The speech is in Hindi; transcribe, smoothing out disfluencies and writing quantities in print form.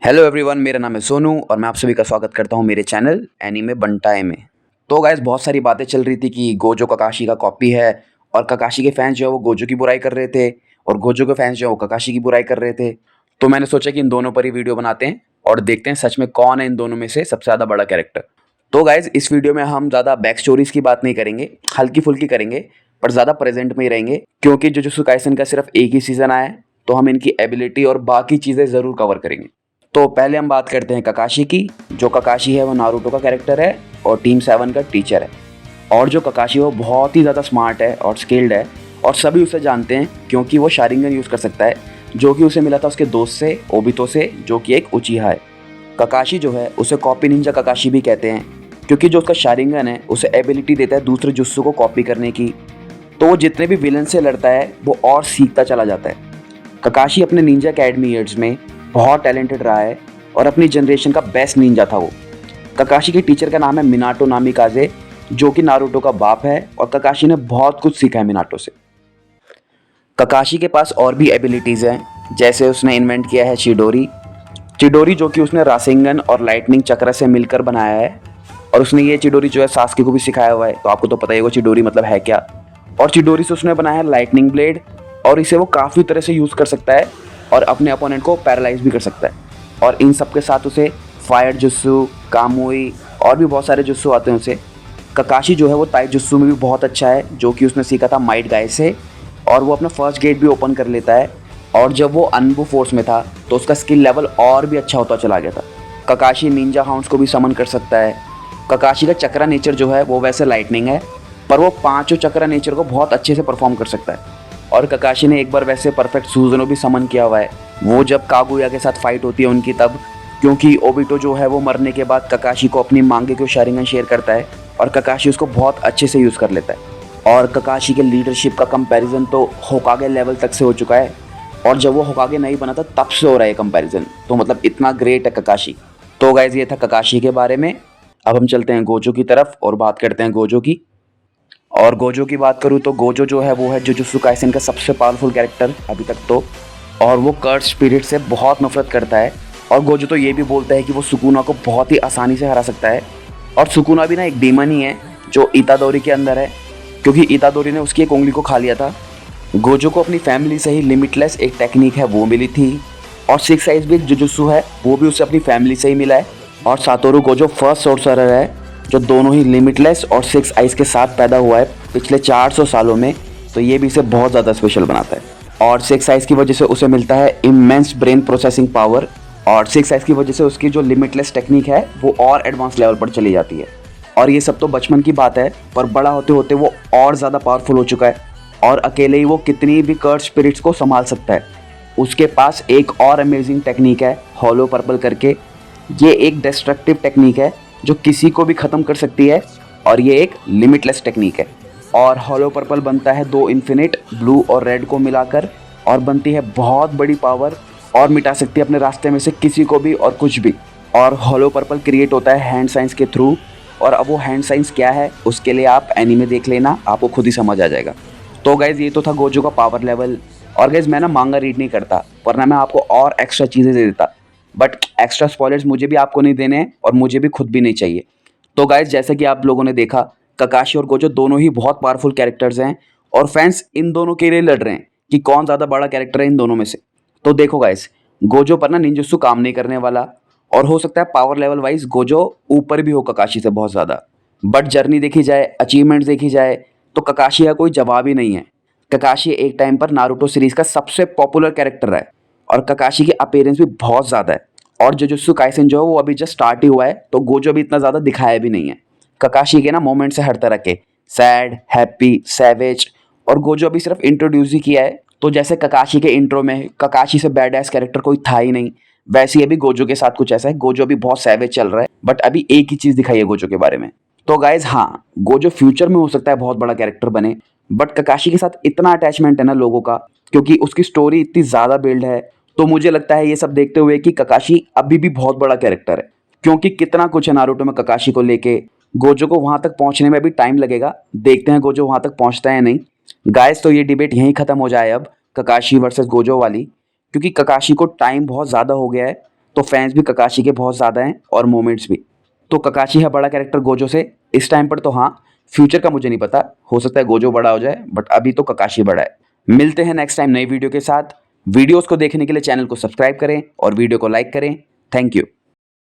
हेलो एवरीवन, मेरा नाम है सोनू और मैं आप सभी का स्वागत करता हूं मेरे चैनल एनीमे बंटाए में। तो गाइस, बहुत सारी बातें चल रही थी कि गोजो ककाशी का कॉपी है और ककाशी के फैंस जो है वो गोजो की बुराई कर रहे थे और गोजो के फैंस जो है वो ककाशी की बुराई कर रहे थे। तो मैंने सोचा कि इन दोनों पर ही वीडियो बनाते हैं और देखते हैं सच में कौन है इन दोनों में से सबसे ज़्यादा बड़ा कैरेक्टर। तो गाइज, इस वीडियो में हम ज़्यादा बैक स्टोरीज की बात नहीं करेंगे, हल्की फुल्की करेंगे, पर ज़्यादा प्रेजेंट में ही रहेंगे क्योंकि जुजुत्सु काइसन का सिर्फ एक ही सीज़न आया है। तो हम इनकी एबिलिटी और बाकी चीज़ें ज़रूर कवर करेंगे। तो पहले हम बात करते हैं ककाशी की। जो ककाशी है वो नारुतो का कैरेक्टर है और टीम 7 का टीचर है। और जो ककाशी है वो बहुत ही ज़्यादा स्मार्ट है और स्किल्ड है और सभी उसे जानते हैं क्योंकि वो शारिंगन यूज़ कर सकता है, जो कि उसे मिला था उसके दोस्त से, ओबितो से, जो कि एक उचिहा है। ककाशी जो है उसे कॉपी निंजा ककाशी भी कहते हैं क्योंकि जो उसका शारिंगन है उसे एबिलिटी देता है दूसरे जुत्सु को कॉपी करने की। तो वो जितने भी विलन से लड़ता है वो और सीखता चला जाता है। ककाशी अपने निंजा अकेडमी ईयर्स में बहुत टैलेंटेड रहा है और अपनी जनरेशन का बेस्ट निंजा था वो। ककाशी के टीचर का नाम है मिनाटो नामिकाजे, जो कि नारुतो का बाप है और ककाशी ने बहुत कुछ सीखा है मिनाटो से। ककाशी के पास और भी एबिलिटीज़ हैं, जैसे उसने इन्वेंट किया है चिडोरी। चिडोरी जो कि उसने रासेंगन और लाइटनिंग चक्र से मिलकर बनाया है और उसने ये चिडोरी जो है सास्के को भी सिखाया हुआ है। तो आपको तो पता ही होगा चिडोरी मतलब है क्या। और चिडोरी से उसने बनाया है लाइटनिंग ब्लेड और इसे वो काफ़ी तरह से यूज़ कर सकता है और अपने अपोनेंट को पैरालाइज भी कर सकता है। और इन सब के साथ उसे फायर जुस्सु, कामुई और भी बहुत सारे जुस्सु आते हैं उसे। ककाशी जो है वो ताई जुस्सु में भी बहुत अच्छा है, जो कि उसने सीखा था माइट गाय से, और वो अपना फर्स्ट गेट भी ओपन कर लेता है। और जब वो अनबू फोर्स में था तो उसका स्किल लेवल और भी अच्छा होता चला गया था। ककाशी निंजा हाउंड्स को भी समन कर सकता है। ककाशी का चक्रा नेचर जो है वो वैसे लाइटनिंग है, पर वो पांचों चक्रा नेचर को बहुत अच्छे से परफॉर्म कर सकता है। और ककाशी ने एक बार वैसे परफेक्ट सूजनो भी समन किया हुआ है, वो जब कागुया के साथ फाइट होती है उनकी तब, क्योंकि ओबिटो जो है वो मरने के बाद ककाशी को अपनी मांगे को शारिंगन शेयर करता है और ककाशी उसको बहुत अच्छे से यूज़ कर लेता है। और ककाशी के लीडरशिप का कंपैरिजन तो होकागे लेवल तक से हो चुका है और जब वो होकागे नहीं बना था तब से हो रहा है कंपैरिजन। तो मतलब इतना ग्रेट है ककाशी। तो गाइज, ये था ककाशी के बारे में। अब हम चलते हैं गोजो की तरफ और बात करते हैं गोजो की। और गोजो की बात करूँ तो गोजो जो है वो है जुजुत्सु काइसेन का सबसे पावरफुल कैरेक्टर अभी तक तो। और वो कर्स स्पिरिट से बहुत नफरत करता है और गोजो तो ये भी बोलता है कि वो सुकुना को बहुत ही आसानी से हरा सकता है। और सुकुना भी ना एक डीमन ही है जो इतादोरी के अंदर है, क्योंकि इतादोरी ने उसकी एक उंगली को खा लिया था। गोजो को अपनी फैमिली से ही लिमिटलेस एक टेक्निक है वो मिली थी, और सिक्स आइज भी एक जुजुत्सु है वो भी उसे अपनी फैमिली से ही मिला है। और सातोरु गोजो फर्स्ट सोर्सरर है जो दोनों ही लिमिटलेस और सिक्स आइज के साथ पैदा हुआ है पिछले 400 सालों में। तो ये भी इसे बहुत ज़्यादा स्पेशल बनाता है। और सिक्स आइज की वजह से उसे मिलता है इमेंस ब्रेन प्रोसेसिंग पावर, और सिक्स आइज की वजह से उसकी जो लिमिटलेस टेक्निक है वो और एडवांस लेवल पर चली जाती है। और ये सब तो बचपन की बात है, पर बड़ा होते होते वो और ज़्यादा पावरफुल हो चुका है और अकेले ही वो कितनी भी कर्स स्पिरिट्स को संभाल सकता है। उसके पास एक और अमेजिंग टेक्निक है हॉलो पर्पल करके। ये एक डिस्ट्रक्टिव टेक्निक है जो किसी को भी ख़त्म कर सकती है और ये एक लिमिटलेस टेक्निक है। और हॉलो पर्पल बनता है दो इन्फिनिट ब्लू और रेड को मिलाकर और बनती है बहुत बड़ी पावर और मिटा सकती है अपने रास्ते में से किसी को भी और कुछ भी। और हॉलो पर्पल क्रिएट होता है हैंड साइंस के थ्रू, और अब वो हैंड साइंस क्या है उसके लिए आप एनीमे देख लेना, आपको खुद ही समझ आ जाएगा। तो गाइज़, ये तो था गोजो का पावर लेवल। और गाइज़, मैं ना मांगा रीड नहीं करता, वरना मैं आपको और एक्स्ट्रा चीज़ें दे देता, बट एक्स्ट्रा स्पॉयलर्स मुझे भी आपको नहीं देने हैं और मुझे भी खुद भी नहीं चाहिए। तो गाइज़, जैसा कि आप लोगों ने देखा, ककाशी और गोजो दोनों ही बहुत पावरफुल कैरेक्टर्स हैं और फैंस इन दोनों के लिए लड़ रहे हैं कि कौन ज़्यादा बड़ा कैरेक्टर है इन दोनों में से। तो देखो गाइज़, गोजो पर ना निंजुत्सु काम नहीं करने वाला, और हो सकता है पावर लेवल वाइज गोजो ऊपर भी हो ककाशी से बहुत ज़्यादा। बट जर्नी देखी जाए, अचीवमेंट देखी जाए, तो ककाशी का कोई जवाब ही नहीं है। ककाशी एक टाइम पर नारुतो सीरीज का सबसे पॉपुलर कैरेक्टर है और ककाशी की अपीयरेंस भी बहुत ज़्यादा है। और जुजुत्सु काइसेन जो है वो अभी जस्ट स्टार्ट ही हुआ है, तो गोजो भी इतना ज़्यादा दिखाया भी नहीं है। ककाशी के ना मोमेंट्स है हर तरह के, सैड, हैप्पी, सैवेज, और गोजो अभी सिर्फ इंट्रोड्यूस ही किया है। तो जैसे ककाशी के इंट्रो में ककाशी से बैड एस कैरेक्टर कोई था ही नहीं, वैसे ही अभी गोजो के साथ कुछ ऐसा है। गोजो अभी बहुत सैवेज चल रहा है, बट अभी एक ही चीज़ दिखाई है गोजो के बारे में। तो गाइज हाँ, गोजो फ्यूचर में हो सकता है बहुत बड़ा कैरेक्टर बने, बट ककाशी के साथ इतना अटैचमेंट है ना लोगों का, क्योंकि उसकी स्टोरी इतनी ज़्यादा बिल्ड है। तो मुझे लगता है ये सब देखते हुए कि ककाशी अभी भी बहुत बड़ा कैरेक्टर है, क्योंकि कितना कुछ है नारुतो में ककाशी को लेके। गोजो को वहां तक पहुंचने में भी टाइम लगेगा, देखते हैं गोजो वहां तक पहुंचता है नहीं। गाइस, तो ये डिबेट यहीं खत्म हो जाए अब, ककाशी वर्सेस गोजो वाली, क्योंकि ककाशी को टाइम बहुत ज़्यादा हो गया है तो फैंस भी ककाशी के बहुत ज़्यादा हैं और मोमेंट्स भी। तो ककाशी है बड़ा कैरेक्टर गोजो से इस टाइम पर, तो हाँ, फ्यूचर का मुझे नहीं पता, हो सकता है गोजो बड़ा हो जाए, बट अभी तो ककाशी बड़ा है। मिलते हैं नेक्स्ट टाइम नई वीडियो के साथ। वीडियोस को देखने के लिए चैनल को सब्सक्राइब करें और वीडियो को लाइक करें। Thank you.